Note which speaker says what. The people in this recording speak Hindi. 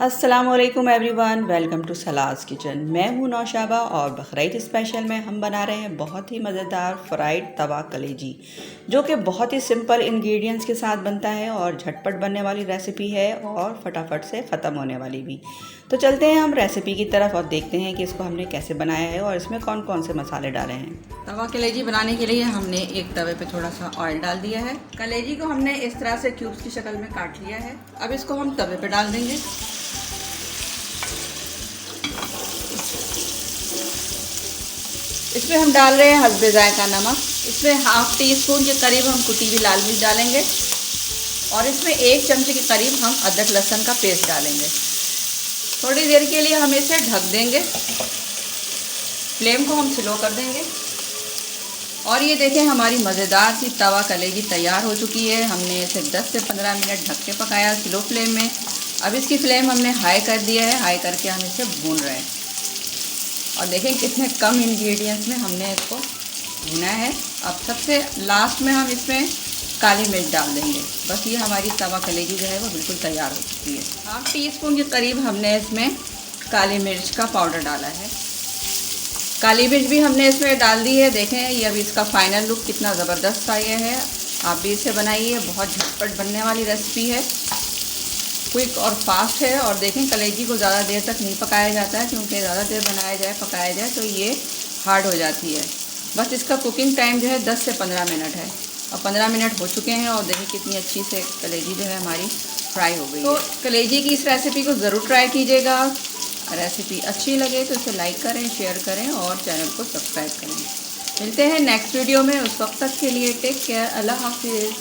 Speaker 1: अस्सलामुअलैकुम एवरीवन, वेलकम टू सलाज किचन। मैं हूं नौशाबा और बकरीद स्पेशल में हम बना रहे हैं बहुत ही मज़ेदार फ्राइड तवा कलेजी, जो कि बहुत ही सिंपल इंग्रेडिएंट्स के साथ बनता है और झटपट बनने वाली रेसिपी है और फटाफट से ख़त्म होने वाली भी। तो चलते हैं हम रेसिपी की तरफ और देखते हैं कि इसको हमने कैसे बनाया है और इसमें कौन कौन से मसाले डाले हैं। तवा कलेजी बनाने के लिए हमने एक तवे पे थोड़ा सा ऑयल डाल दिया है। कलेजी को हमने इस तरह से क्यूब्स की शक्ल में काट लिया है। अब इसको हम तवे पे डाल देंगे। इसमें हम डाल रहे हैं हस्बे जायका नमक। इसमें हाफ टी स्पून के करीब हम कुटी हुई लाल मिर्च डालेंगे और इसमें 1 चमचे के करीब हम अदरक लहसुन का पेस्ट डालेंगे। थोड़ी देर के लिए हम इसे ढक देंगे। फ्लेम को हम स्लो कर देंगे और ये देखें हमारी मज़ेदार सी तवा कलेजी तैयार हो चुकी है। हमने इसे 10 से 15 मिनट ढक के पकाया स्लो फ्लेम में। अब इसकी फ्लेम हमने हाई कर दिया है। हाई करके हम इसे भून रहे हैं और देखें कितने कम इंग्रेडिएंट्स में हमने इसको भुना है। अब सबसे लास्ट में हम इसमें काली मिर्च डाल देंगे। बस ये हमारी तवा कलेजी जो है वो बिल्कुल तैयार हो चुकी है। हाफ टी स्पून के करीब हमने इसमें काली मिर्च का पाउडर डाला है। काली मिर्च भी हमने इसमें डाल दी है। देखें ये अभी इसका फाइनल लुक कितना ज़बरदस्त सा ये है। आप भी इसे बनाइए, बहुत झटपट बनने वाली रेसिपी है, क्विक और फास्ट है। और देखें कलेजी को ज़्यादा देर तक नहीं पकाया जाता है, क्योंकि ज़्यादा देर पकाया जाए तो ये हार्ड हो जाती है। बस इसका कुकिंग टाइम जो है 10 से 15 मिनट है और 15 मिनट हो चुके हैं और देखिए कितनी अच्छी से कलेजी जो है हमारी फ्राई हो गई। तो कलेजी की इस रेसिपी को ज़रूर ट्राई कीजिएगा। रेसिपी अच्छी लगे तो इसे लाइक करें, शेयर करें और चैनल को सब्सक्राइब करें। मिलते हैं नेक्स्ट वीडियो में। उस वक्त तक के लिए टेक केयर, अल्लाह हाफिज़।